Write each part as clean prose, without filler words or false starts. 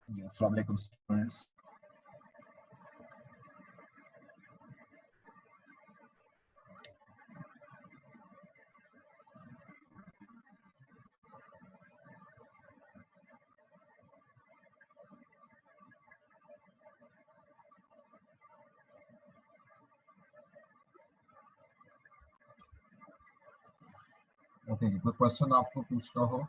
Assalamu alaikum students. Okay जी, कोई question आपको पूछना हो?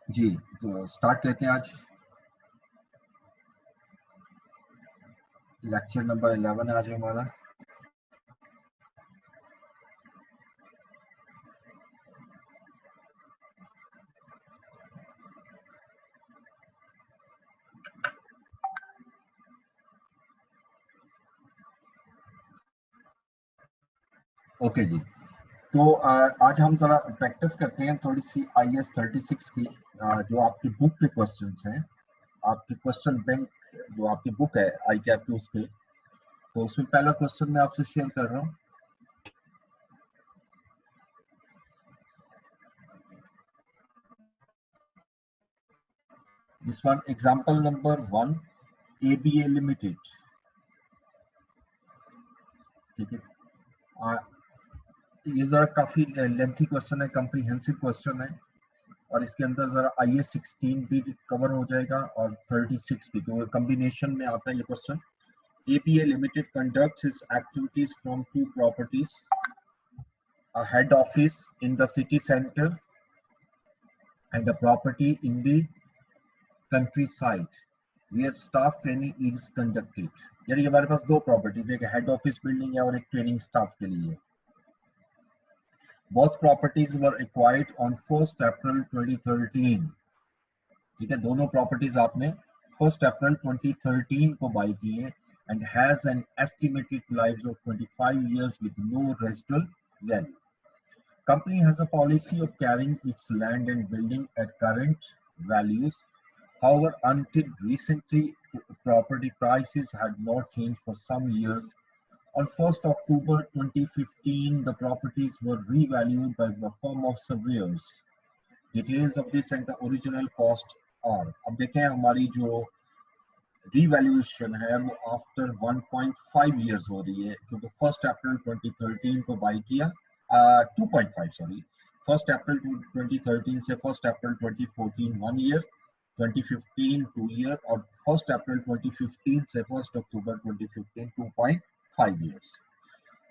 जी, तो स्टार्ट करते हैं आज। लेक्चर नंबर 11 है आज हमारा। ओके जी, तो आज हम जरा प्रैक्टिस करते हैं थोड़ी सी IS 36 की। जो आपकी बुक के क्वेश्चंस हैं, आपके क्वेश्चन बैंक जो आपकी बुक है आई कैप की, उसके तो उसमें पहला क्वेश्चन मैं आपसे शेयर कर रहा हूँ। This one example number 1, ABA limited. ठीक है, ये जरा काफी लेंथी क्वेश्चन है, कॉम्प्रिहेंसिव क्वेश्चन है, और इसके अंदर जरा IS 16 भी कवर हो जाएगा और 36 भी, तो कॉम्बिनेशन में आता है ये question. APA Limited conducts its activities from two properties: a head office in the city center and a property in the countryside where staff training is conducted. यानी हमारे पास दो प्रॉपर्टीज, एक हेड ऑफिस बिल्डिंग है और एक training staff के लिए। Both properties were acquired on 1st April 2013. ठीक है, दोनों प्रॉपर्टीज आपने 1st April 2013 को बाई की है and has an estimated life of 25 years with no residual value. Company has a policy of carrying its land and building at current values. However, until recently, property prices had not changed for some years. On 1st October 2015, the properties were revalued by the firm of surveyors. Details of this and the original cost are, अब देखें हमारी जो revaluation है वो after 1.5 years हो रही है, क्योंकि 1st April 2013 को बाई किया, 2.5 सॉरी, 1st April 2013 से 1st April 2014 1 ईयर, 2015 2 ईयर, और 1st April 2015 से 1st October 2015 2.5 years.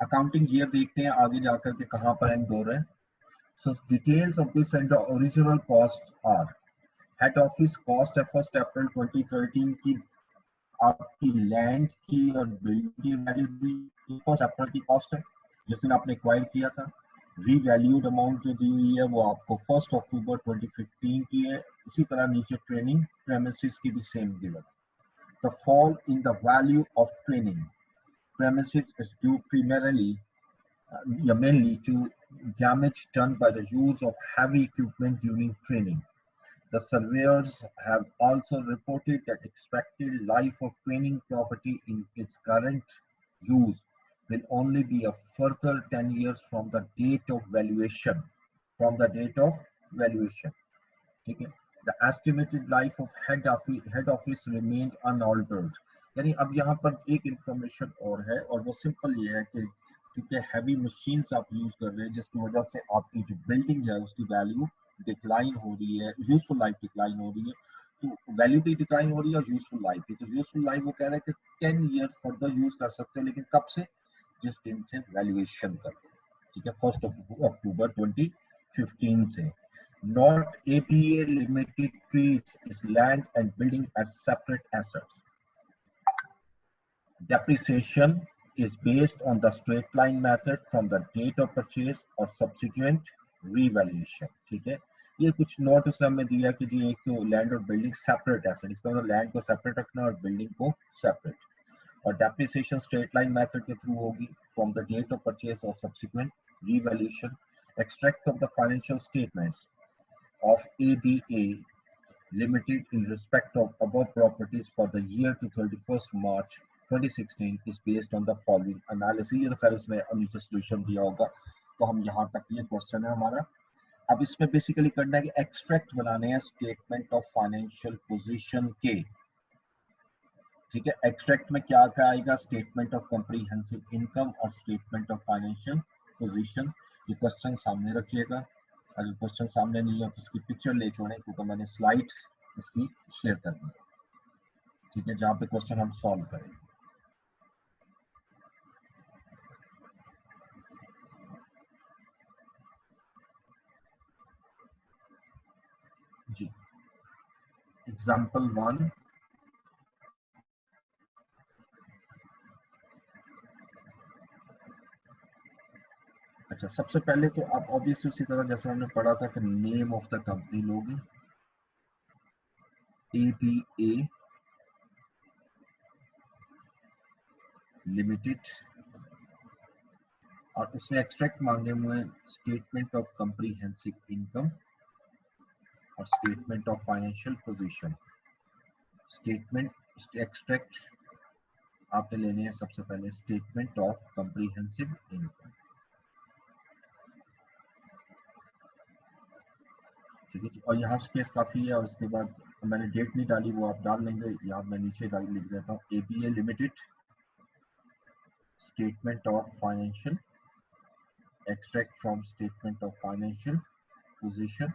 Accounting year देखते हैं आगे जाकर के कहाँ पर एंड हो रहा है। So details of this and the original cost are, head office cost है 1st April 2013 की, आपकी लैंड की और बिल्डिंग की वैल्यू दी 1st April की कॉस्ट है जिस दिन आपने एक्वायर किया था। रीवैल्यूड अमाउंट जो दी हुई है वो आपको 1st October 2015 की है। इसी तरह नीचे ट्रेनिंग प्रेमिसेस की भी same given. The fall in the value of training premises is due primarily mainly to damage done by the use of heavy equipment during training. The surveyors have also reported that expected life of training property in its current use will only be a further 10 years from the date of valuation. From the date of valuation. ठीक है, the estimated life of head office remained unaltered. यानी अब यहाँ पर एक information और है, और वो सिंपल ये है कि क्योंकि हैवी मशीन्स आप यूज कर रहे हैं जिसकी वजह से आपकी जो बिल्डिंग है उसकी वैल्यू डिक्लाइन हो रही है, यूजफुल लाइफ डिक्लाइन हो रही है। तो वैल्यू भी डिक्लाइन हो रही है और यूजफुल लाइफ भी। तो यूजफुल लाइफ वो कह रहे हैं कि 10 ईयर फर्दर यूज कर सकते हो, लेकिन कब से? जिस दिन से वैल्यूएशन कर लो। ठीक है, 1st October 2015 से। Not APA Limited treats its land and building as separate assets. Depreciation is based on the straight line method from the date of purchase or subsequent revaluation. ठीक है, ये कुछ नोट उसने हमें दिया कि जी एक तो लैंड और बिल्डिंग सेपरेट एसेट, इसका मतलब लैंड को सेपरेट रखना और बिल्डिंग को सेपरेट, और डेप्रिसिएशन स्ट्रेट लाइन मेथड के थ्रू होगी from the date of purchase और subsequent revaluation. Extract of the financial statements of ABA limited in respect of above properties for the year to 31st March 2016 is based on the following analysis। ये तो खैर उसने नीचे solution दिया होगा, तो हम यहाँ तक ये क्वेश्चन है हमारा। अब इसमें बेसिकली करना है कि एक्सट्रैक्ट बनाने हैं स्टेटमेंट ऑफ फाइनेंशियल पोजीशन के, ठीक है। एक्सट्रैक्ट में क्या क्या आएगा, स्टेटमेंट ऑफ कॉम्प्रिहेंसिव इनकम और स्टेटमेंट ऑफ फाइनेंशियल पोजीशन। ये क्वेश्चन सामने रखिएगा, अगर क्वेश्चन सामने नहीं है तो इसकी पिक्चर ले छोड़ें, क्योंकि मैंने स्लाइड इसकी शेयर कर दी, ठीक है, जहाँ पे क्वेश्चन हम सॉल्व करें। जी, एग्जाम्पल 1, अच्छा सबसे पहले तो आप ऑब्वियसली उसी तरह जैसे हमने पढ़ा था कि नेम ऑफ द कंपनी लोगे ABA लिमिटेड, और उसने एक्सट्रैक्ट मांगे हुए स्टेटमेंट ऑफ कॉम्प्रिहेंसिव इनकम और statement of financial position. Statement extract आपने लेने हैं सबसे पहले स्टेटमेंट ऑफ कॉम्प्रिहेंसिव इनकम, ठीक है। और यहाँ स्पेस काफी है, और इसके बाद मैंने डेट नहीं डाली, वो आप डाल लेंगे, यहाँ मैं नीचे लिख देता हूँ ABA limited statement of financial, extract from statement of financial position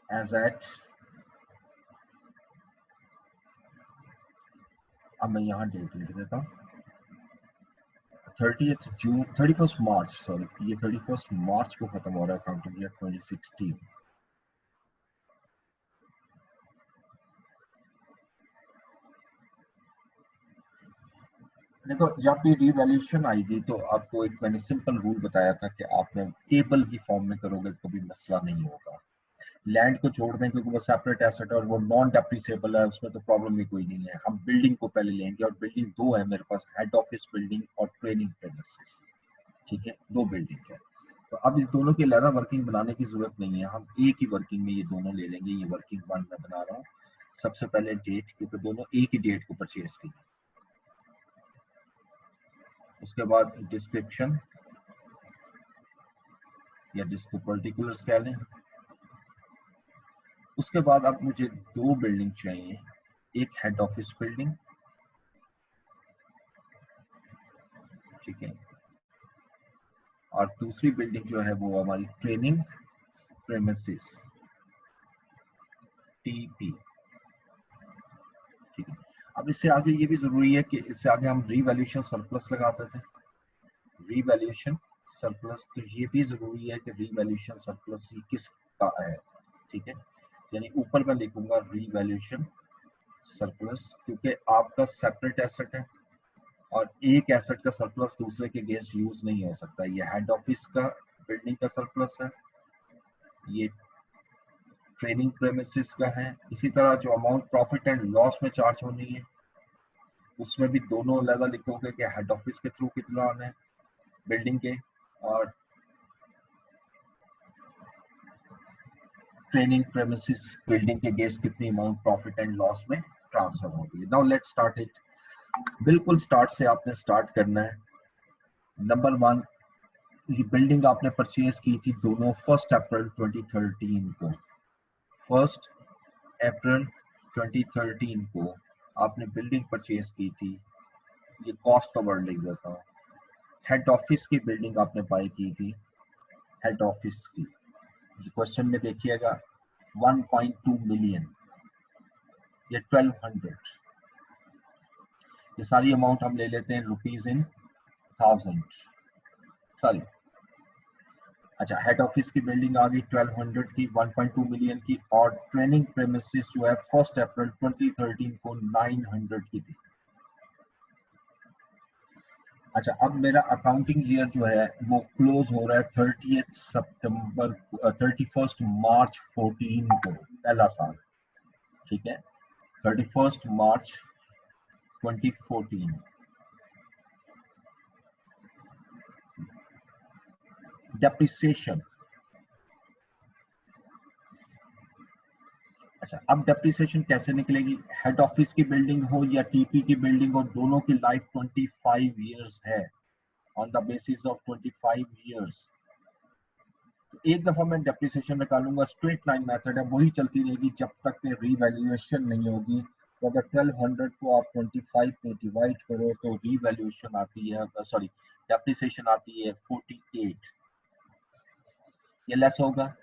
as at, अब मैं यहाँ डेट लिख देता हूँ 30th जून 31st मार्च, सॉरी ये 31st मार्च को खत्म हो रहा है अकाउंटिंग ईयर 2016। देखो जब भी रिवैल्यूएशन आएगी तो आपको एक मैंने सिंपल रूल बताया था कि आपने टेबल की फॉर्म में करोगे तो कभी मसला नहीं होगा। लैंड को छोड़ दें क्योंकि वो सेपरेट एसेट और वो नॉन डेप्रिसिएबल है, उसमें तो प्रॉब्लम भी कोई नहीं है। हम बिल्डिंग को पहले लेंगे, और बिल्डिंग दो है मेरे पास, हेड ऑफिस बिल्डिंग और ट्रेनिंग प्रेमिसेस, ठीक है, दो बिल्डिंग है। तो अब इस दोनों की अलग वर्किंग बनाने की जरूरत नहीं है, हम एक ही वर्किंग में ये दोनों ले लेंगे। ये वर्किंग वन में बना रहा हूँ। सबसे पहले डेट, क्योंकि दोनों एक ही डेट को परचेज की। उसके बाद डिस्क्रिप्शन या जिसको पर्टिकुलर्स कह लें। उसके बाद अब मुझे दो बिल्डिंग चाहिए, एक हेड ऑफिस बिल्डिंग, ठीक है, और दूसरी बिल्डिंग जो है वो हमारी ट्रेनिंग प्रेमिसेस TP, ठीक है। अब इससे आगे ये भी जरूरी है कि इससे आगे हम रीवैल्यूएशन सरप्लस लगाते थे, रीवैल्यूएशन सरप्लस, तो ये भी जरूरी है कि रीवैल्यूएशन सरप्लस ही किसका है, ठीक है। यानी ऊपर मैं लिखूंगा रीवैल्यूएशन सरप्लस, क्योंकि आपका सेपरेट एसेट है और एक एसेट का सरप्लस दूसरे के अगेंस्ट यूज नहीं हो सकता। ये हेड ऑफिस का बिल्डिंग का सरप्लस है, ये ट्रेनिंग प्रेमिसेस का है। इसी तरह जो अमाउंट प्रॉफिट एंड लॉस में चार्ज होनी है उसमें भी दोनों अलग लिखोगे कि हेड ऑफिस के थ्रू कितना आना है बिल्डिंग के, और ट्रेनिंग प्रेमिसेस बिल्डिंग के अगेंस्ट कितनी अमाउंट प्रॉफिट एंड लॉस में ट्रांसफर होगी। Now let's start it. बिल्कुल स्टार्ट से आपने स्टार्ट करना है। नंबर 1, ये बिल्डिंग आपने परचेज की थी दोनों 1 अप्रैल 2013 को। 1 अप्रैल 2013 को आपने बिल्डिंग परचेज की थी। ये कॉस्ट का वर्ड लिख देता हूँ। हेड ऑफिस की बिल्डिंग आपने बाय की थी, हेड ऑफिस की। क्वेश्चन में देखिएगा 1.2 मिलियन, ये 1200, ये सारी अमाउंट हम ले लेते हैं रुपीज इन 1000, सॉरी, अच्छा हेड ऑफिस की बिल्डिंग आ गई 1200 की, 1.2 मिलियन की, और ट्रेनिंग प्रेमिसेस जो है 1 अप्रैल 2013 को 900 की थी। अच्छा अब मेरा अकाउंटिंग ईयर जो है वो क्लोज हो रहा है 31 मार्च 14 को, पहला साल, ठीक है, 31 मार्च 2014। डेप्रिसिएशन अच्छा, अब डेप्रिसिएशन कैसे निकलेगी? हेड ऑफिस की बिल्डिंग हो या टीपी की बिल्डिंग हो, दोनों की लाइफ 25 इयर्स है, on the basis of 25 years. तो एक दफा मैं डेप्रिसिएशन निकालूंगा, स्ट्रेट लाइन मेथड है, वही चलती रहेगी जब तक कि रीवैल्यूएशन नहीं होगी। तो अगर 1200 को आप 25 पे डिवाइड करो तो रीवैल्यूएशन आती है, सॉरी डेप्रिसिएशन आती है 48। ये लेस होगा।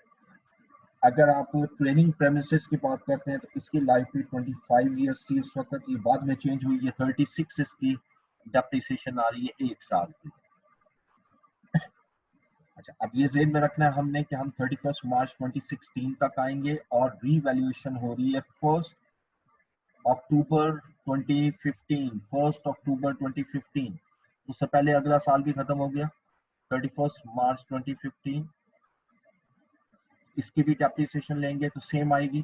अगर आप ट्रेनिंग प्रेमिसेस की बात करते हैं तो इसकी लाइफ भी 25 इयर्स थी उस वक्त, ये बाद में चेंज हुई है 36, इसकी डेप्रिसिएशन आ रही है 1 साल की। अच्छा, अब ये जेन में रखना है हमने कि हम 31 मार्च 2016 तक आएंगे और रीवैल्यूएशन हो रही है 1 अक्टूबर 2015। 1 अक्टूबर 2015, उससे पहले अगला साल भी खत्म हो गया 31 मार्च 2015। इसकी भी डेप्रिसिएशन लेंगे तो सेम आएगी,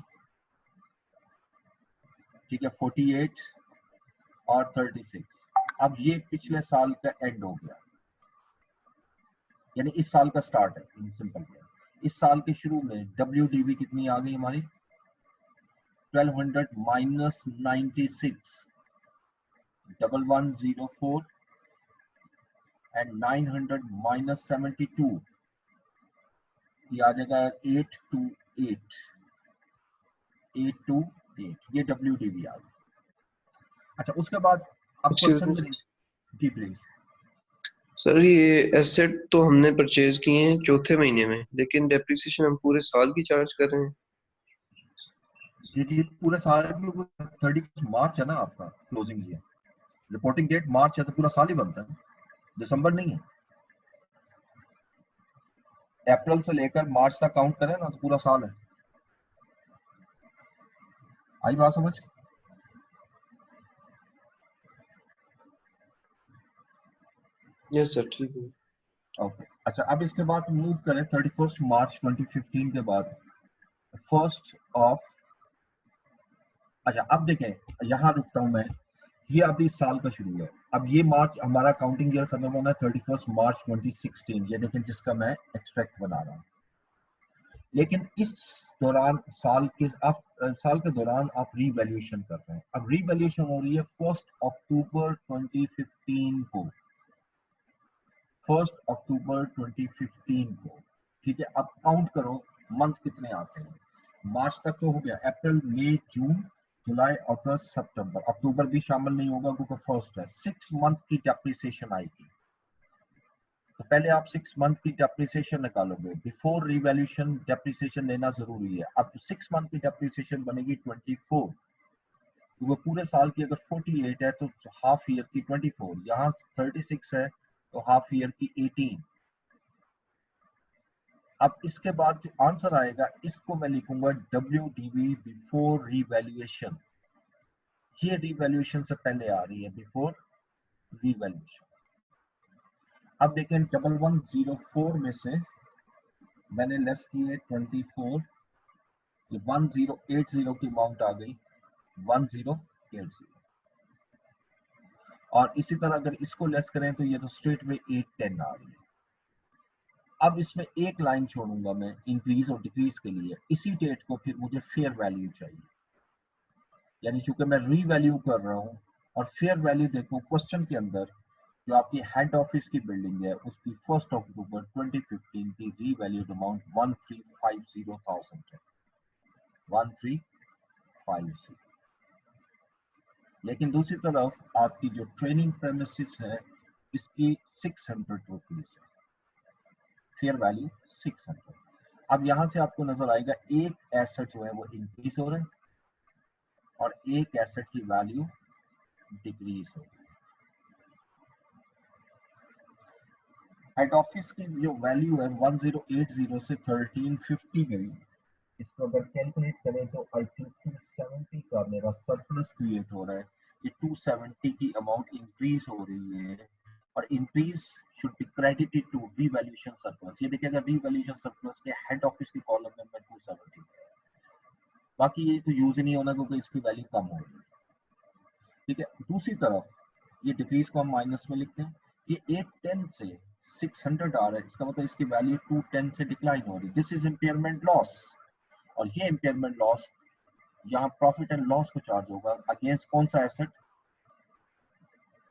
ठीक है, 48 और 36। अब ये पिछले साल का एंड हो गया, यानी इस साल का स्टार्ट है इन सिंपल में। इस साल के शुरू में WDV कितनी आ गई हमारी? 1200 माइनस 96, 1104 एंड 900 माइनस 72, ये आ जाएगा 828, 828, ये WDV आ गई। अच्छा, उसके बाद अब क्वेश्चन में, जी प्लीज। सर ये एसेट तो हमने परचेज किए हैं चौथे महीने में, लेकिन डेप्रिसिएशन हम पूरे साल की चार्ज कर रहे हैं। जी जी, पूरे साल की 31 मार्च है ना आपका closing year, reporting date March है तो पूरा साल ही बनता है, दिसंबर नहीं है। अप्रैल से लेकर मार्च तक काउंट करें ना तो पूरा साल है। आई बात समझ? यस सर, ठीक है। ओके, अच्छा, अब इसके बाद मूव करें 31 मार्च 2015 के बाद 1 ऑफ, अच्छा अब देखें, यहाँ रुकता हूं मैं, ये अभी इस साल का शुरू है। अब ये मार्च हमारा काउंटिंग ईयर खत्म होना है 31 मार्च 2016, ये देखें जिसका मैं एक्सट्रैक्ट बना रहा हूँ। लेकिन इस दौरान साल के दौरान आप रीवैल्यूएशन कर रहे हैं। अब रीवैल्यूएशन हो रही है 1 अक्टूबर 2015 को, 1 अक्टूबर 2015 को, ठीक है। अब काउंट करो मंथ कितने आते हैं। मार्च तक तो हो गया, अप्रैल मई जून जुलाई अगस्त सितंबर, अक्टूबर भी शामिल नहीं होगा क्योंकि फर्स्ट है। 6 मंथ की डेप्रिसिएशन आएगी, तो पहले आप 6 मंथ की डेप्रिसिएशन निकालोगे, बिफोर रिवैल्यूएशन डेप्रिसिएशन लेना जरूरी है। अब 6 मंथ की डेप्रिसिएशन बनेगी 24, तो वो पूरे साल की अगर 48 है तो हाफ ईयर की 24, यहाँ 36 है तो हाफ ईयर की 18। अब इसके बाद जो आंसर आएगा इसको मैं लिखूंगा WDV बिफोर रिवैल्यूएशन, ये रिवैल्यूएशन से पहले आ रही है, बिफोर रिवैल्यूएशन। अब देखें 1104 में से मैंने लेस किए 24, ये 1080 की अमाउंट आ गई, 1080। और इसी तरह अगर इसको लेस करें तो ये तो स्ट्रेट में 810 आ रही है। अब इसमें एक लाइन छोड़ूंगा मैं इंक्रीज और डिक्रीज के लिए, इसी डेट को फिर मुझे फेयर वैल्यू चाहिए, यानी चूंकि मैं रीवैल्यू कर रहा हूं। और फेयर वैल्यू देखो क्वेश्चन के अंदर, जो आपकी हेड ऑफिस की बिल्डिंग है उसकी 1 अक्टूबर 2015 की रीवैल्यूड अमाउंट 1350,000 है, 1350। लेकिन दूसरी तरफ आपकी जो ट्रेनिंग प्रेमिसेस है इसकी 600 रुपीज है, फेयर वैल्यू 600। अब यहां से आपको नजर आएगा एक एसेट जो है वो इंक्रीज हो रहा है और एक एसेट की वैल्यू डिक्रीज हो रही है। हेड ऑफिस की जो वैल्यू है 1080 से 1350 गई, इसको अगर कैलकुलेट करें तो आई थिंक 270 का मेरा सरप्लस क्रिएट हो रहा है। ये 270 की अमाउंट इंक्रीज हो रही है और increase should be credited to revaluation surplus. ये देखिएगा रीवैल्यूएशन सरप्लस के हेड ऑफिस की कॉलम में मैं 270, बाकी ये तो यूज ही नहीं होना क्योंकि इसकी वैल्यू कम हो रही है, ठीक है। दूसरी तरफ ये डिक्रीज को हम माइनस में लिखते हैं, ये 810 से 600 आ रहा है, इसका मतलब इसकी वैल्यू 210 से डिक्लाइन हो रही है, दिस इज इम्पेयरमेंट लॉस। और ये इम्पेयरमेंट लॉस यहाँ प्रॉफिट एंड लॉस को चार्ज होगा अगेंस्ट कौन सा एसेट,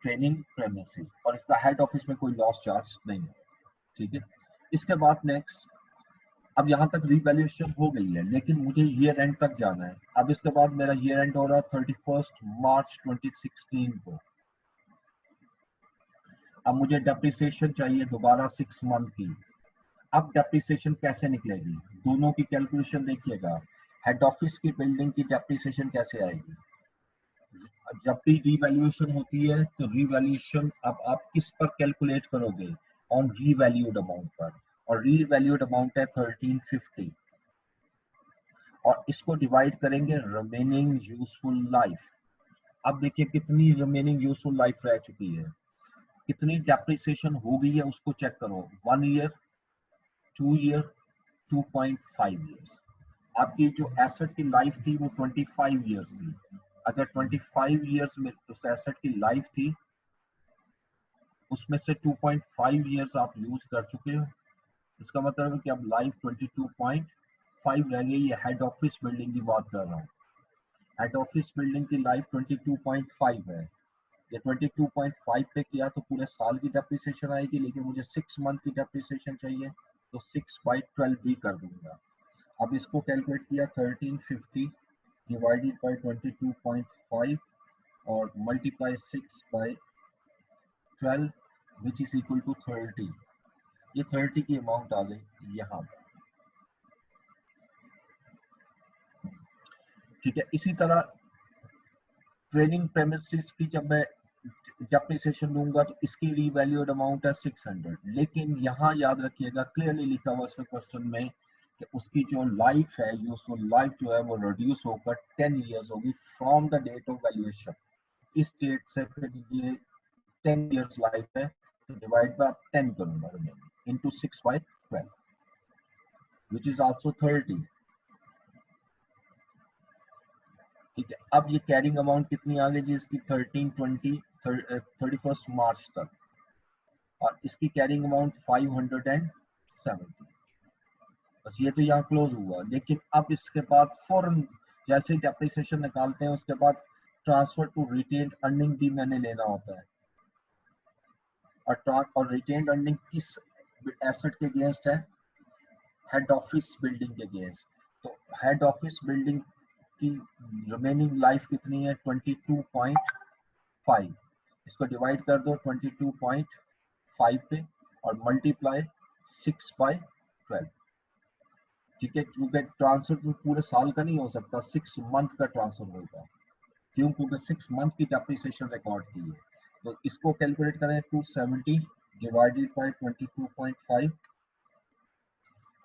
ट्रेनिंग प्रेमिसेस, और इसका हेड ऑफिस में कोई लॉस चार्ज नहीं है। ठीक है, इसके बाद नेक्स्ट, अब यहाँ तक रिवैल्यूएशन हो गई है, लेकिन मुझे ईयर एंड तक जाना है। अब इसके बाद मेरा ईयर एंड हो रहा है 31 मार्च 2016 को। अब मुझे डेप्रिसिएशन चाहिए दोबारा 6 मंथ की। अब डेप्रिसिएशन कैसे निकलेगी, दोनों की कैलकुलेशन देखिएगा। हेड ऑफिस की बिल्डिंग की डेप्रिसिएशन कैसे आएगी, जब भी रीवैल्यूएशन होती है तो रीवैल्यूएशन अब आप किस पर कैलकुलेट करोगे, ऑन रीवैल्यूड अमाउंट पर, और रीवैल्यूड अमाउंट है 1350, और इसको डिवाइड करेंगे रिमेनिंग यूजफुल लाइफ। अब देखिए कितनी रिमेनिंग यूजफुल लाइफ रह चुकी है, कितनी डेप्रिसिएशन हो गई है उसको चेक करो, 1 ईयर, 2 ईयर, 2.5 ईयर्स। आपकी जो एसेट की लाइफ थी वो 25 ईयर्स थी। अगर 25 ईयर्स में उस एसेट की लाइफ थी, उसमें से 2.5 ईयर्स आप यूज कर चुके हो, इसका मतलब है कि अब लाइफ 22.5 रह गई। ये हेड ऑफिस बिल्डिंग की बात कर रहा हूँ, हेड ऑफिस बिल्डिंग की लाइफ 22.5 है। ये 22.5 पे किया तो पूरे साल की डेप्रिसिएशन आएगी, लेकिन मुझे 6 मंथ की डेप्रिसिएशन चाहिए, तो 6/12 भी कर दूंगा। अब इसको कैलकुलेट किया 1350 डिवाइडेड बाय 22.5 और multiply 6/12 which is equal to 30। ये 30 की अमाउंट आ गई यहाँ पर। ठीक है, इसी तरह ट्रेनिंग प्रेमिसेस की जब मैं डेप्रिसिएशन दूंगा तो इसकी रीवैल्यूड अमाउंट है 600, लेकिन यहाँ याद रखिएगा क्लियरली लिखा हुआ है क्वेश्चन में कि उसकी जो लाइफ है, यूजफुल लाइफ जो है वो रिड्यूस होकर 10 इयर्स होगी from the date of valuation. इस डेट से फिर ये 10 इयर्स लाइफ है, तो डिवाइड बाय 10 करूंगा remaining into 6/12 which is also 30। ठीक है, अब ये कैरिंग अमाउंट कितनी आ गई जी इसकी, 1320 31 मार्च तक, और इसकी कैरिंग अमाउंट 570। बस ये तो यहाँ क्लोज हुआ, लेकिन अब इसके बाद फौरन जैसे ही डेप्रिसिएशन निकालते हैं उसके बाद ट्रांसफर टू रिटेन्ड अर्निंग भी मैंने लेना होता है। और रिटेन्ड अर्निंग किस एसेट के अगेंस्ट है, हेड ऑफिस बिल्डिंग के अगेंस्ट। तो हेड ऑफिस बिल्डिंग की रिमेनिंग लाइफ कितनी है, 22.5। इसको डिवाइड कर दो 22.5 पे और मल्टीप्लाई 6/12। ठीक है, क्योंकि ट्रांसफर तो पूरे साल का नहीं हो सकता, 6 मंथ का ट्रांसफर होगा, क्यों, क्योंकि 6 मंथ की डेप्रिसिएशन रिकॉर्ड की है। तो इसको कैलकुलेट करें 270 डिवाइडेड बाय 22.5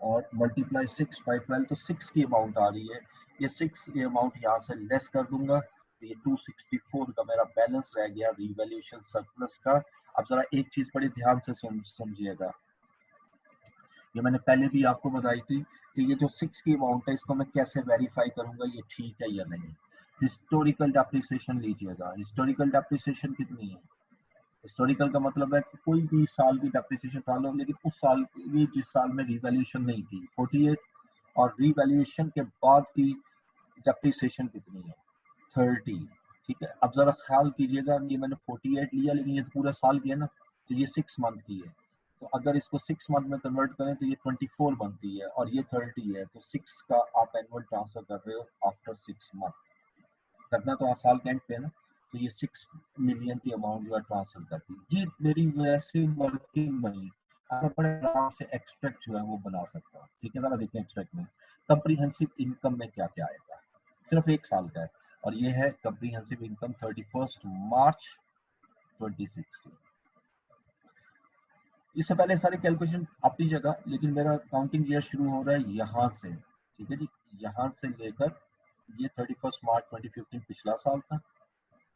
और मल्टीप्लाई 6/12, तो 6 की अमाउंट आ रही है। ये 6 की अमाउंट यहाँ से लेस कर दूंगा, तो ये 264 का मेरा बैलेंस रह गया रिवैल्यूएशन सरप्लस का। अब जरा एक चीज बड़ी ध्यान से समझिएगा, ये मैंने पहले भी आपको बताई थी कि ये जो 6 की अमाउंट है इसको मैं कैसे वेरीफाई करूंगा ये ठीक है या नहीं। हिस्टोरिकल डेप्रिसिएशन लीजिएगा, हिस्टोरिकल डेप्रिसिएशन कितनी है, हिस्टोरिकल का मतलब है कि कोई भी साल की डेप्रिसिएशन उठा लो, लेकिन उस साल की जिस साल में रिवैल्यूएशन नहीं थी 48, और रिवैल्यूएशन के बाद की डेप्रिसिएशन कितनी है, 30। ठीक है, अब जरा ख्याल कीजिएगा, ये मैंने 48 लिया लेकिन ये तो पूरा साल की है ना, तो ये 6 मंथ की है, तो अगर इसको 6 मंथ में कन्वर्ट करें तो ये 24 बनती है और ये 30 है, तो 6 का आप एनुअल ट्रांसफर कर रहे हो आफ्टर 6 मंथ। करना तो साल के एंड पे है ना, तो ये 6 मिलियन की अमाउंट जो है ट्रांसफर करती है। ये मेरी वैसे वर्किंग मनी, आप बड़े आराम से एक्सट्रैक्ट जो है वो बना सकता हूँ। ठीक है, जरा देखें एक्सट्रैक्ट में कंप्रीहेंसिव इनकम में क्या क्या आएगा, सिर्फ 1 साल का है, और ये है कंप्रीहेंसिव इनकम 31 मार्च 2016। इससे पहले सारी कैलकुलेशन अपनी जगह, लेकिन मेरा काउंटिंग ईयर शुरू हो रहा है यहाँ से। ठीक है जी, यहाँ से लेकर ये 31 मार्च 2015 पिछला साल था,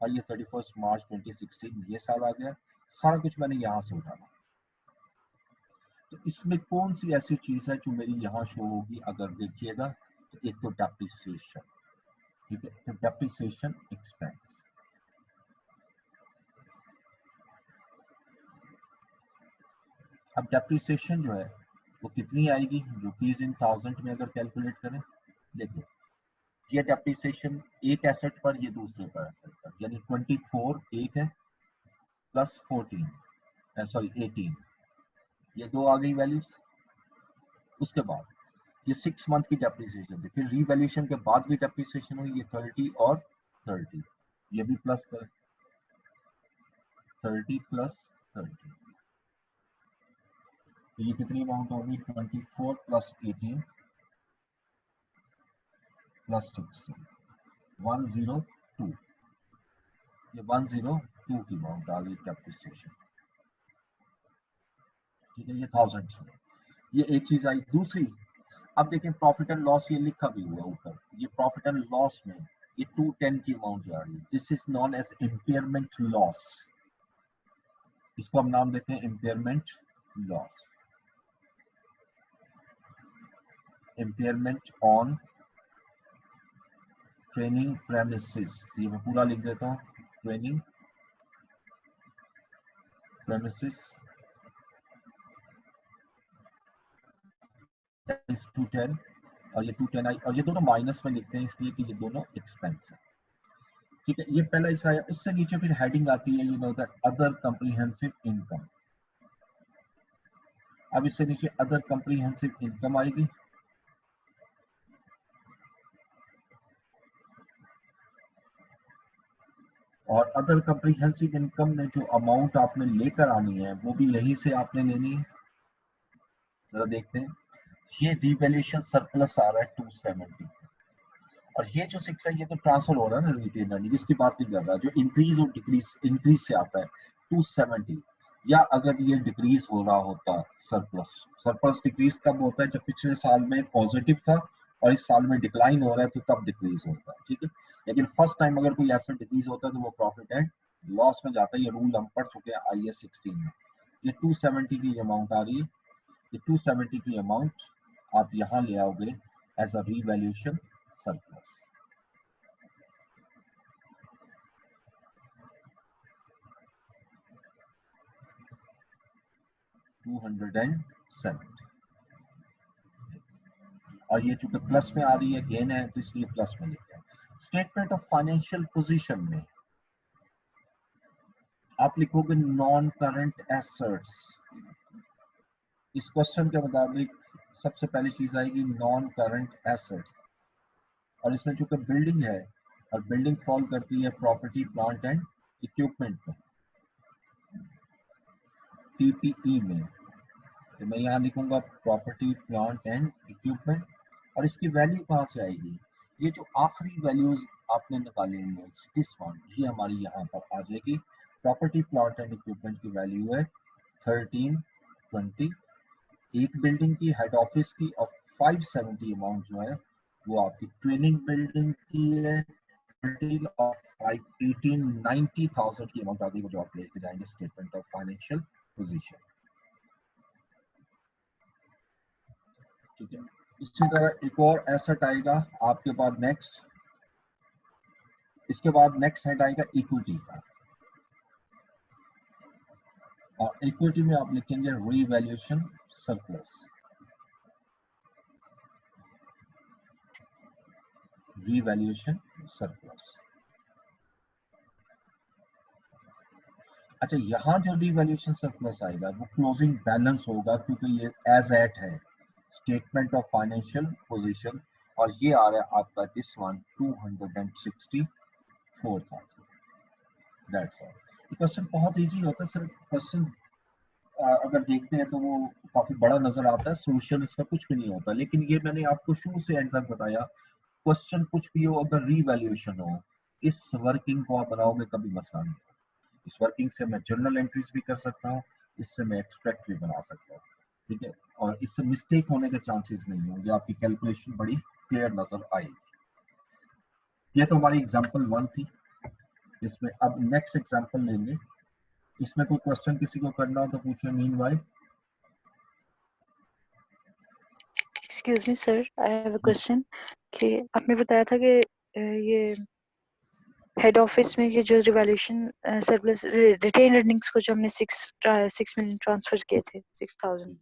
और ये 31 मार्च 2016 ये साल आ गया, सारा कुछ मैंने यहाँ से उठाना। तो इसमें कौन सी ऐसी चीज है जो मेरी यहाँ शो होगी, अगर देखिएगा तो एक तो डेप्रिसिएशन। ठीक है, तो डेप्रिसिएशन एक्सपेंस, अब डेप्रिसिएशन जो है वो कितनी आएगी, रुपीज इन थाउजेंड में अगर कैलकुलेट करें। देखिए ये डेप्रिसिएशन एक एसेट पर, ये दूसरे पर एसेट पर, यानी 24 एक है प्लस 14 सॉरी 18, ये दो आ गई वैल्यूज। उसके बाद ये 6 मंथ की डेप्रिसिएशन थी, फिर रीवैल्यूएशन के बाद भी डेप्रिसिएशन हुई, ये 30 और 30, ये भी प्लस करें 30 प्लस 30, तो ये कितनी अमाउंट होगी 24 प्लस 18 प्लस 16 102, ये 102 की अमाउंट आ गई डेप्रिसिएशन। ठीक है, ये 1000 में ये एक चीज आई। दूसरी, अब देखें प्रॉफिट एंड लॉस, ये लिखा भी हुआ ऊपर, ये प्रॉफिट एंड लॉस में ये 210 की अमाउंट जा रही है। This is known as impairment loss, इसको हम नाम देते हैं impairment loss. Impairment on training premises, ये मैं पूरा लिख देता हूँ, ट्रेनिंग प्रेमिसेस इज 210, और ये 210 आई, और ये दोनों माइनस में लिखते हैं इसलिए कि ये दोनों एक्सपेंस है। ठीक है, ये पहला हिस्सा आया। इससे नीचे फिर हेडिंग आती है, you know that other comprehensive income. अब इससे नीचे अदर कॉम्प्रिहेंसिव इनकम आएगी, और अदर कॉम्प्रिहेंसिव इनकम में जो अमाउंट आपने लेकर आनी है वो भी यहीं से आपने लेनी है। जरा देखते हैं, ये रिवैल्यूएशन सरप्लस आ रहा है 270, और ये जो 6 है ये तो ट्रांसफर हो रहा है ना रिटेन अर्निंग, इसकी बात नहीं कर रहा। जो इंक्रीज और डिक्रीज, इंक्रीज से आता है 270, या अगर ये डिक्रीज हो रहा होता सरप्लस, सरप्लस डिक्रीज कब होता है, जब पिछले साल में पॉजिटिव था और इस साल में डिक्लाइन हो रहा है, तो तब डिक्रीज होता है। ठीक है, लेकिन फर्स्ट टाइम अगर कोई ऐसा डिक्रीज होता है तो वो प्रॉफिट एंड लॉस में जाता है। ये रूल हम पढ़ चुके हैं IAS 16 में। ये 270 की अमाउंट आ रही है, ये 270 की अमाउंट आप यहाँ ले आओगे एज अ रीवैल्यूएशन सरप्लस। और ये चूंकि प्लस में आ रही है, गेन है, तो इसलिए प्लस में लिखते हैं। स्टेटमेंट ऑफ फाइनेंशियल पोजीशन में आप लिखोगे नॉन करंट एसेट्स। इस क्वेश्चन के मुताबिक सबसे पहली चीज आएगी नॉन करंट एसेट्स, और इसमें चूंकि बिल्डिंग है और बिल्डिंग फॉल करती है प्रॉपर्टी प्लांट एंड इक्विपमेंट में, PPE में, तो मैं यहाँ लिखूंगा प्रॉपर्टी प्लांट एंड इक्विपमेंट। और इसकी वैल्यू कहाँ से आएगी, ये जो आखिरी वैल्यूज आपने निकाली हुई है दिस वन, ये हमारी यहाँ पर आ जाएगी। प्रॉपर्टी प्लांट एंड इक्विपमेंट की वैल्यू है 1320, एक बिल्डिंग की, हेड ऑफिस की, और 570 अमाउंट जो है वो आपकी ट्रेनिंग बिल्डिंग की है। और 518,90,000 की अमाउंट आ गई, वो जो आप लेके जाएंगे स्टेटमेंट ऑफ फाइनेंशियल पोजीशन। ठीक है, इसी तरह एक और एसेट आएगा आपके पास नेक्स्ट, इसके बाद नेक्स्ट हेड आएगा इक्विटी का, और इक्विटी में आप लिखेंगे रीवैल्यूएशन सरप्लस। Revaluation surplus. अच्छा, यहाँ जो रीवैल्यूएशन सरप्लस आएगा वो क्लोजिंग बैलेंस होगा, क्योंकि ये एज एट है स्टेटमेंट ऑफ फाइनेंशियल पोजीशन, और ये आ रहा है आपका this one 264,000। That's all. Question बहुत इजी होता है सर, क्वेश्चन अगर देखते हैं तो वो काफी बड़ा नजर आता है, सोल्यूशन इसका कुछ भी नहीं होता, लेकिन ये मैंने आपको शुरू से एंड तक बताया, क्वेश्चन कुछ भी हो, अगर रीवैल्यूएशन हो, इस वर्किंग को आप बनाओगे कभी मसला नहीं। इस वर्किंग से मैं जर्नल एंट्रीज भी कर सकता हूँ, इससे मैं एक्सट्रैक्ट भी बना सकता हूँ। ठीक है, और इससे मिस्टेक होने के चांसेस नहीं होंगे, आपकी कैलकुलेशन बड़ी क्लियर नजर आएगी। ये तो हमारी एग्जांपल 1 थी। इसमें अब नेक्स्ट एग्जांपल लेंगे, इसमें कोई क्वेश्चन किसी को करना हो तो पूछे। Meanwhile, excuse me sir, I have a question कि आपने बताया था कि ये हेड ऑफिस में ये जो रिवैल्यूएशन सरप्लस रिटेन अर्निंग्स को जो हमने 6 मिलियन ट्रांसफर किए थे 6000,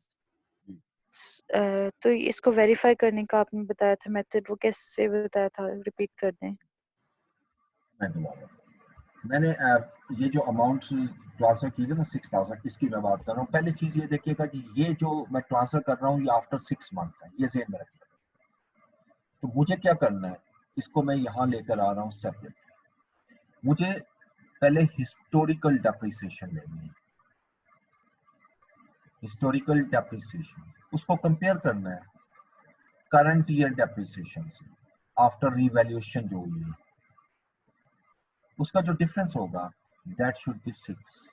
तो इसको वेरीफाई करने का आपने बताया था मेथड, वो कैसे बताया था, रिपीट कर दें। मैं दोबारा बताऊं। मैंने ये जो अमाउंट ट्रांसफर की थी ना 6000, इसकी मैं बात कर रहा हूँ। पहली चीज ये देखिएगा कि ये जो मैं ट्रांसफर कर रहा हूँ ये आफ्टर 6 मंथ है, ये ज़हन में रखिएगा। तो मुझे क्या करना है, इसको मैं यहाँ लेकर आ रहा हूँ सेपरेट। मुझे पहले हिस्टोरिकल डेप्रिसिएशन लेनी है, हिस्टोरिकल डेप्रिसिएशन, उसको कंपेयर करना है करंट ईयर डेप्रिसिएशन से आफ्टर रिवैल्यूएशन जो हुई है, उसका जो डिफरेंस होगा दैट शुड बी 6।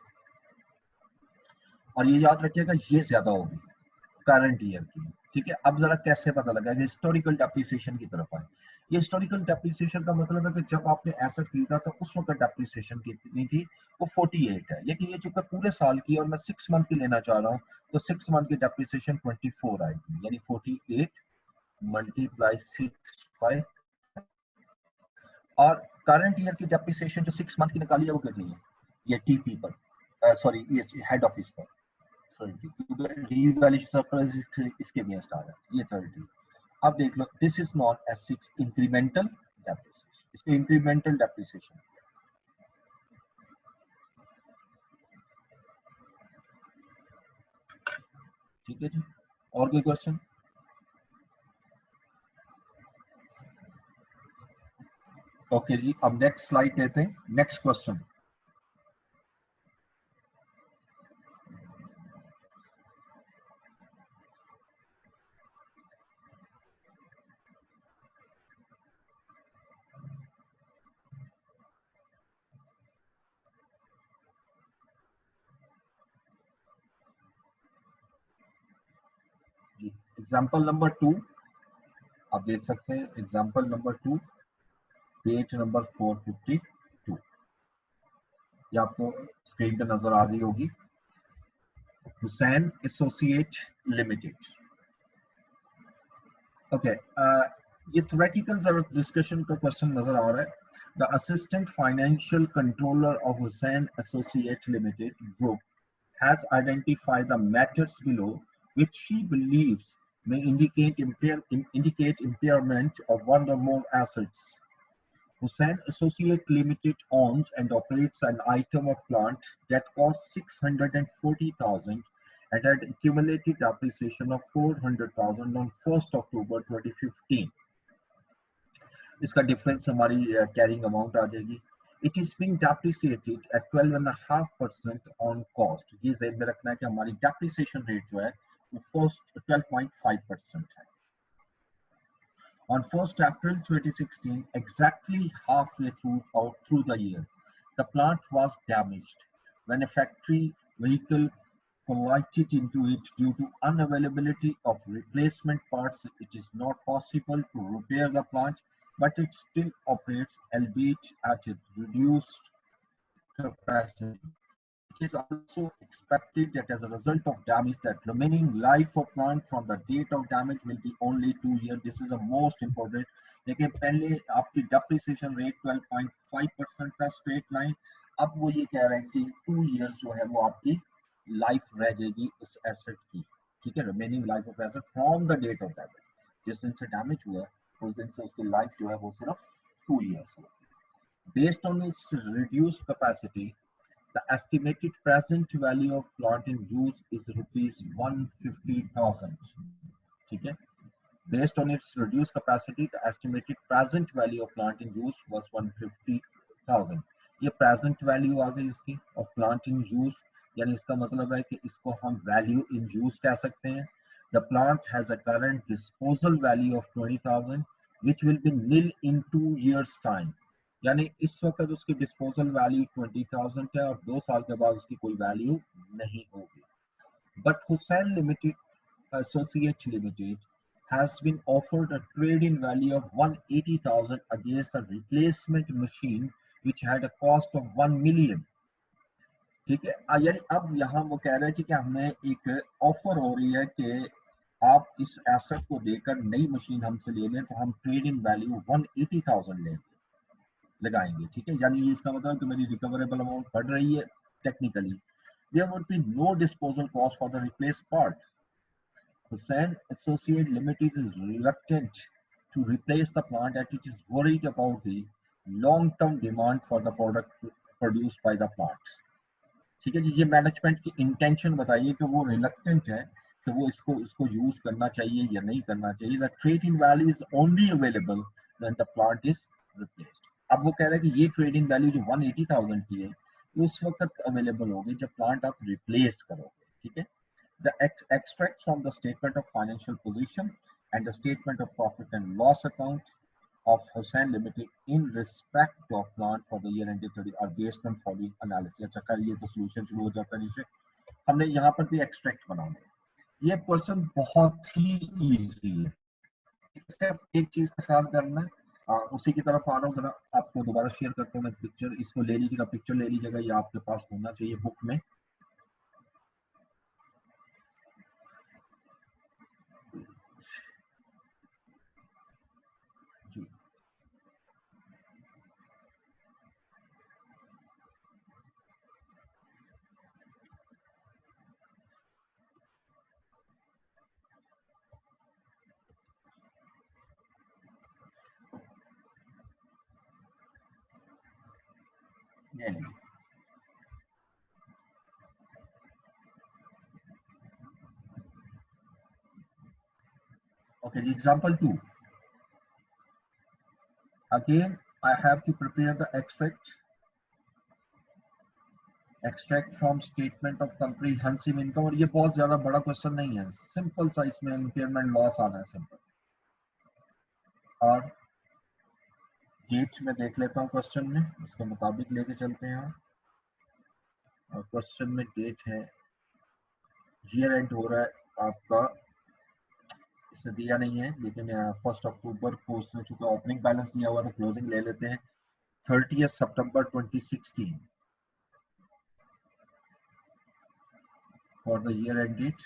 और ये याद रखिएगा ये ज्यादा होगी करंट ईयर की। ठीक है, अब जरा कैसे पता लगा कि हिस्टोरिकल डेप्रिसिएशन की तरफ आए। ये हिस्टोरिकल डेप्रिसिएशन का मतलब है कि जब आपने एसेट खरीदा था उस वक्त डेप्रिसिएशन कितनी थी, वो 48 है। लेकिन ये चूंकि पूरे साल की और मैं 6 मंथ की लेना चाह रहा हूँ, तो 6 मंथ की डेप्रिसिएशन 24 आएगी, यानी 48 मल्टीप्लाई 6 बाय, और करंट ईयर की डेप्रिसिएशन जो 6 मंथ की निकाली है वो कितनी है, ये टीपी पर, सॉरी ये हेड ऑफिस पर, रिवैल्यूएशन सरप्लस इसके अगेंस्ट आ रहा है, ये 30। अब देख लो, this is not as 6 incremental depreciation, इसको इंक्रीमेंटल डेप्रिसिएशन। ठीक है जी, और कोई क्वेश्चन? ओके जी, अब नेक्स्ट स्लाइड लेते हैं, नेक्स्ट क्वेश्चन। जी, एग्जांपल नंबर 2 आप देख सकते हैं, एग्जांपल नंबर 2 पेज नंबर 452, ये आपको स्क्रीन पे नजर आ रही होगी। Hussain associate limited. ओके, ये थ्योरेटिकल डिस्कशन का क्वेश्चन नजर आ रहा है। The assistant financial controller of Hussain associate limited group has identified the matters below which she believes may indicate impairment of one or more assets. Hussain Associate Limited owns and operates an item of plant that cost 640,000 and had accumulated depreciation of 400,000 on 1st October 2015. इसका difference हमारी carrying amount आ जाएगी। It is being depreciated at 12.5% on cost. ये ज़हन में रखना है कि हमारी डेप्रिसिएशन रेट जो है वो फर्स्ट 12.5% है। On 1st April 2016, exactly halfway through the year, the plant was damaged when a factory vehicle collided into it. Due to unavailability of replacement parts, it is not possible to repair the plant, but it still operates, albeit at a reduced capacity. It is also expected that as a result of damage, that remaining life of plant from the date of damage will be only 2 years. This is the most important. लेकिन पहले आपकी depreciation rate 12.5% था straight line, अब वो ये कह रहे हैं कि 2 years जो है वो आपकी लाइफ रह जाएगी उस एसेट की। ठीक है, remaining life of asset from the date of damage, जिस दिन से डैमेज हुआ उस दिन से उसकी लाइफ जो है वो सिर्फ 2 years हो। Based on it's reduced capacity, the estimated present value of plant in use is rupees 150,000. ठीक है, based on its reduced capacity, the estimated present value of plant in use was 150,000. ये present value आ गई इसकी of plant in use, यानी इसका मतलब है कि इसको हम value in use कह सकते हैं। The plant has a current disposal value of 20,000, which will be nil in 2 years time. यानी इस वक्त उसकी डिस्पोजल वैल्यू 20,000 है और 2 साल के बाद उसकी कोई वैल्यू नहीं होगी। But Hussain limited associate limited has been offered a trade-in value of 180,000 against a replacement machine which had a cost of 1 million. ठीक है, यानी अब यहाँ वो कह रहे हैं कि हमें एक ऑफर हो रही है कि आप इस एसेट को देकर नई मशीन हमसे ले लें तो हम ट्रेड इन वैल्यू 180,000 लेंगे, लगाएंगे। ठीक है, यानी इसका मतलब कि मेरी रिकवरेबल अमाउंट बढ़ रही है technically. There would be no disposal cost for the replace part. Hussain Associate Limited is reluctant to replace the plant as it is worried about the long-term demand for the product produced by the plant. ठीक है जी, ये management की intention बताइए कि वो reluctant है कि वो इसको यूज करना चाहिए या नहीं करना चाहिए. The trading value is only available when the plant is replaced. अब वो कह रहा है कि ये ट्रेडिंग वैल्यू जो 180,000 की है वो उस वक्त अवेलेबल होगी जब प्लांट आप रिप्लेस करोगे. ठीक है. The extracts from the statement of financial position and the statement of profit and loss account of Hussain Limited in respect of plant for the year ended 30 are based on following analysis. अच्छा कर ये तो solution शुरू हो जाता है नीचे. हमने यहाँ पर भी extract बनाना है. ये क्वेश्चन बहुत ही easy है. सिर्फ एक चीज का ख्याल करना है. उसी की तरफ आ रहा हूँ, जरा आपको दोबारा शेयर करता हूँ मैं पिक्चर. इसको ले लीजिएगा, पिक्चर ले लीजिएगा, ये आपके पास होना चाहिए बुक में. जी ये लीजिए. Okay, the example 2. Again, I have to prepare the extract from statement of comprehensive income. और ये बहुत ज्यादा बड़ा क्वेश्चन नहीं है, सिंपल सा इसमें इम्पेयरमेंट लॉस आना है सिंपल. और डेट में देख लेता हूँ क्वेश्चन में, उसके मुताबिक लेके चलते हैं. और क्वेश्चन में डेट है, ईयर एंड हो रहा है आपका, इसने दिया नहीं है लेकिन 1 अक्टूबर को उसने चूंकि ओपनिंग बैलेंस दिया हुआ तो क्लोजिंग ले लेते हैं 30 सितंबर 2016 for the year end date.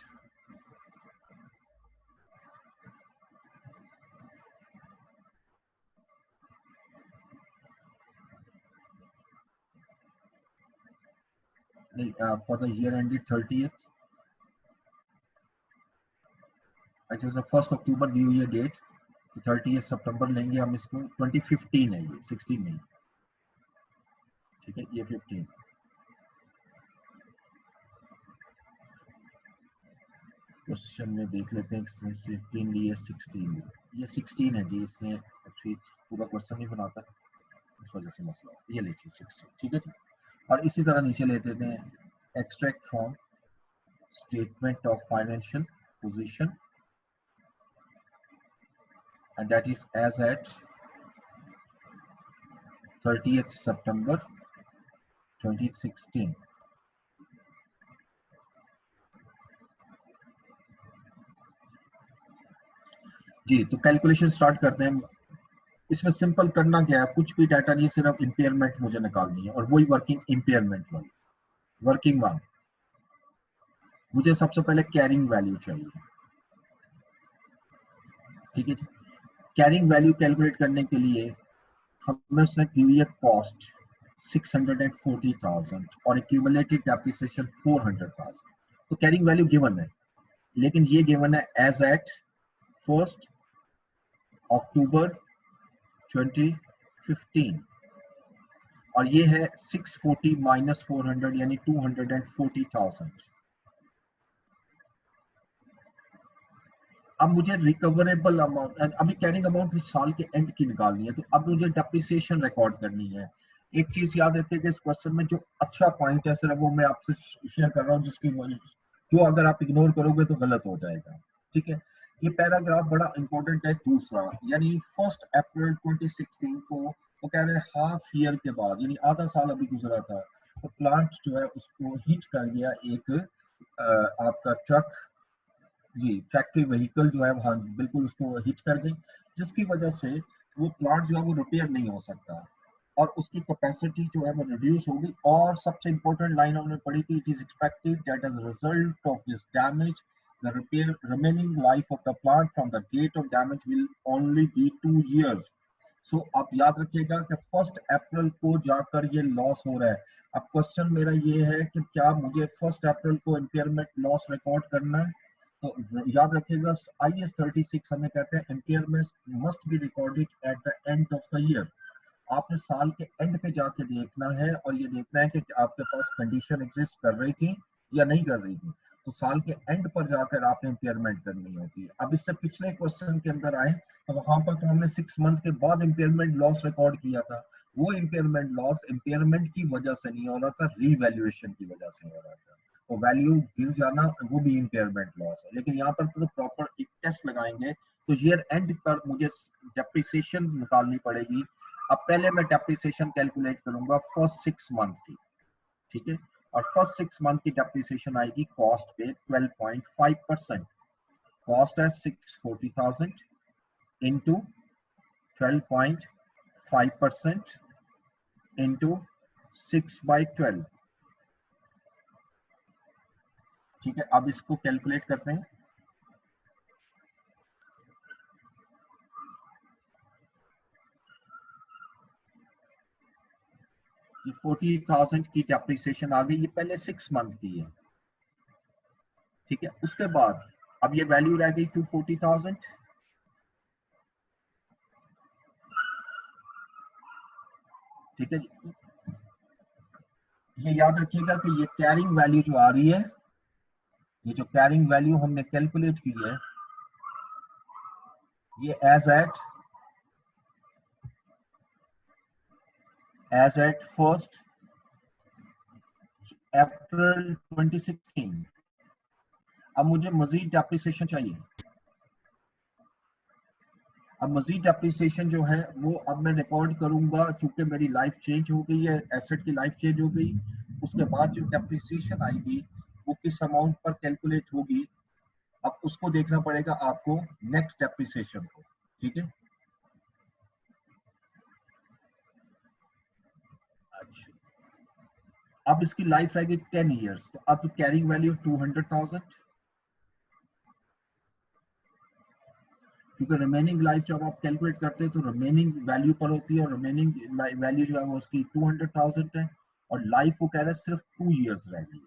For the year end date 30th. अच्छा, 1 अक्टूबर दी हुई है डेट, 30 सितंबर लेंगे हम इसको. 2015 है ये, 16 नहीं. ठीक है, ये 15. क्वेश्चन में देख लेते हैं, इसने 15 ली है, 16 ली. ये 16 है जी, इसने एक्चुअली पूरा क्वेश्चन नहीं बनाता, इस वजह से मसला. ये लीजिए 16. ठीक है जी. और इसी तरह नीचे ले लेते हैं extract from statement of financial position and that is as at 30th September 2016. जी, तो कैलकुलेशन स्टार्ट करते हैं. इसमें सिंपल करना क्या है, कुछ भी डाटा नहीं, सिर्फ इंपेयरमेंट मुझे निकालनी है और वही वर्किंग इंपेयरमेंट वाली. वर्किंग वन, मुझे सबसे पहले कैरिंग वैल्यू चाहिए. ठीक है जी. कैरिंग वैल्यू कैलकुलेट करने के लिए हमें उसने दी हुई है कॉस्ट 640,000 और एक्यूमुलेटेड डेप्रिसिएशन 400,000. तो कैरिंग वैल्यू गिवन है, लेकिन ये गिवन है एज एट 1 अक्टूबर 2015 और ये है 640 माइनस 400 यानी 240,000. अब मुझे रिकवरेबल अमाउंट, अभी कैरिंग अमाउंट साल के एंड की निकालनी है, तो अब मुझे डेप्रिसिएशन रिकॉर्ड करनी है. एक चीज याद रखिए कि इस क्वेश्चन में जो अच्छा पॉइंट है सिर्फ वो मैं आपसे शेयर कर रहा हूँ, जिसकी जो अगर आप इग्नोर करोगे तो गलत हो जाएगा. ठीक है. ये पैराग्राफ बड़ा इंपॉर्टेंट है. दूसरा, यानी 1 अप्रैल 2016 को वो कह रहे हैं हाफ ईयर के बाद, यानी आधा साल अभी गुजरा था, तो प्लांट जो है उसको हिट कर गया एक आपका ट्रक. जी, फैक्ट्री व्हीकल जो है वहाँ बिल्कुल उसको हिट कर गई, जिसकी वजह से वो प्लांट जो है वो रिपेयर नहीं हो सकता और उसकी कैपेसिटी जो है वो रिड्यूस होगी. और सबसे इंपॉर्टेंट लाइन हमने पढ़ी थी, it is expected that as a result of this damage the repair remaining life of the plant from the date of damage will only be 2 years. So आप याद रखिएगा कि 1 अप्रैल को जाकर ये लॉस हो रहा है. अब क्वेश्चन मेरा ये है कि क्या मुझे 1 अप्रैल को इम्पेयरमेंट लॉस रिकॉर्ड करना है तो याद रखिएगा IAS 36 हमें कहते हैं impairment must be recorded at the end of the year. आपने साल के एंड पे जाके देखना है और ये देखना है कि आपके पास कंडीशन एग्जिस्ट कर रही थी या नहीं कर रही थी। तो साल के एंड पर जाकर आपने इम्पेयरमेंट करनी होती है। अब इससे पिछले क्वेश्चन के अंदर आए तो वहां पर तो हमने 6 मंथ के बाद इम्पेयरमेंट लॉस रिकॉर्ड किया था। वो इम्पेयरमेंट लॉस इम्पेयरमेंट की वजह से नहीं हो रहा था, रीवैल्यूएशन की वजह से हो रहा था। तो वैल्यू गिर जाना वो भी इम्पेयरमेंट लॉस है। लेकिन यहाँ पर तो प्रॉपर एक टेस्ट लगाएंगे तो ईयर एंड पर मुझे डेप्रिसिएशन निकालनी पड़ेगी। अब पहले मैं डेप्रिसिएशन कैलकुलेट करूंगा फर्स्ट 6 मंथ की, ठीक है। और फर्स्ट 6 मंथ की डेप्रिसिएशन आएगी कॉस्ट पे 12.5%। कॉस्ट है 640,000 इंटू 12.5% इंटू 6/12, ठीक है। अब इसको कैलकुलेट करते हैं। ये 40,000 की डेप्रिसिएशन आ गई, ये पहले 6 मंथ की है, ठीक है। उसके बाद अब ये वैल्यू रह गई 240,000, ठीक है। ये याद रखिएगा कि ये कैरिंग वैल्यू जो आ रही है, ये जो कैरिंग वैल्यू हमने कैलकुलेट की है, ये एज एट 1 अप्रैल 2016। अब मुझे मजीद डेप्रिसिएशन चाहिए। अब मजीद डेप्रिसिएशन जो है वो अब मैं रिकॉर्ड करूंगा, चूंकि मेरी लाइफ चेंज हो गई है, एसेट की लाइफ चेंज हो गई। उसके बाद जो डेप्रिसिएशन आएगी वो किस अमाउंट पर कैलकुलेट होगी, अब उसको देखना पड़ेगा आपको नेक्स्ट डेप्रिसिएशन को, ठीक है। अच्छा, अब इसकी लाइफ रहेगी 10 इयर्स, तो अब कैरिंग वैल्यू 200,000, क्योंकि रिमेनिंग लाइफ जब आप कैलकुलेट करते हैं तो रिमेनिंग वैल्यू पर होती है, और रिमेनिंग वैल्यू जो है वो उसकी 200,000 है, और लाइफ वो कह रहा है सिर्फ 2 इयर्स रह गई है,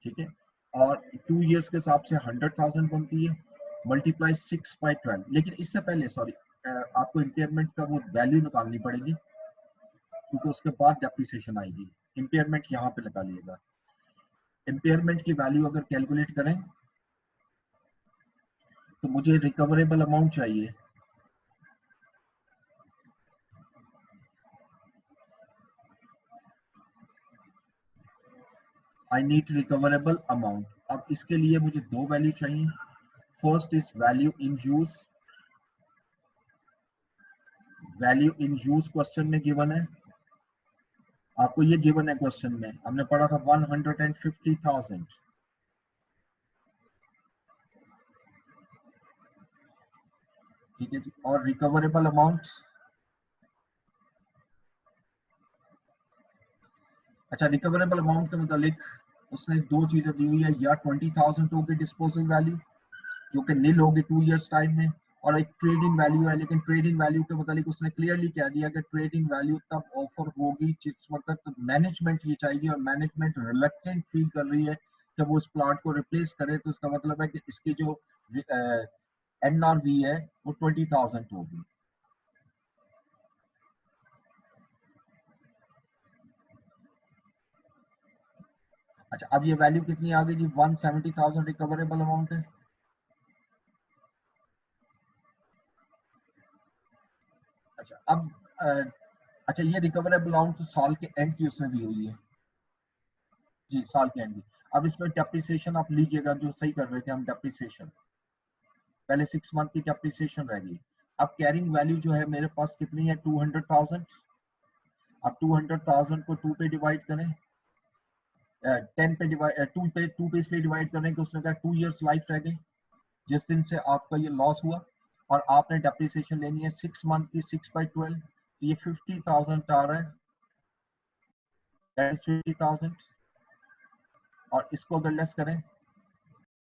ठीक है। और 2 इयर्स के हिसाब से 100,000 बनती है, मल्टीप्लाई 6/12। लेकिन इससे पहले सॉरी, आपको इम्पेयरमेंट का वो वैल्यू निकालनी पड़ेगी, क्योंकि उसके बाद डेप्रिसिएशन आएगी। इम्पेयरमेंट यहाँ पे लगा लिएगा। इम्पेयरमेंट की वैल्यू अगर कैलकुलेट करें तो मुझे रिकवरेबल अमाउंट चाहिए। I need recoverable amount. अब इसके लिए मुझे दो वैल्यू चाहिए। First is value in use. Value in use question में गिवन है, आपको ये गिवन है क्वेश्चन में, हमने पढ़ा था 150,000, ठीक है जी। और रिकवरेबल अमाउंट, अच्छा रिकवरेबल अमाउंट के मुतालिक उसने दो चीजें दी हुई है, या 20,000 होगी डिस्पोजल वैल्यू जो कि नील होगी 2 इयर्स टाइम में, और एक ट्रेडिंग वैल्यू है। लेकिन ट्रेडिंग वैल्यू के मुतालिक उसने क्लियरली कह दिया कि ट्रेडिंग वैल्यू तब ऑफर होगी जिस वक्त मैनेजमेंट ये चाहिए, और मैनेजमेंट रिलक्टेंट फील कर रही है कि वो इस प्लांट को रिप्लेस करे। तो इसका मतलब है कि इसकी जो NRV है वो 20,000 होगी। अच्छा, अब ये वैल्यू कितनी आ गई जी, 170,000 रिकवरेबल अमाउंट है। अच्छा अब अच्छा, ये रिकवरेबल अमाउंट तो साल के एंड की उसने दी हुई है जी, साल के एंड की। अब इसमें डेप्रिसिएशन आप लीजिएगा, जो सही कर रहे थे हम, डेप्रिसिएशन पहले 6 मंथ की डेप्रिसिएशन रहेगी। अब कैरिंग वैल्यू जो है मेरे पास कितनी है, 200,000। अब 200,000 को 2 पे डिवाइड करें, 10 पे डिवाइड 2 पे इसलिए डिवाइड करें कि उसने कहा 2 इयर्स लाइफ रह गई जिस दिन से आपका ये लॉस हुआ, और आपने डेप्रिसिएशन लेनी है 6 मंथ की 6/12, तो ये 50,000 आ रहा है, दैट इज 50,000। और इसको अगर लेस करें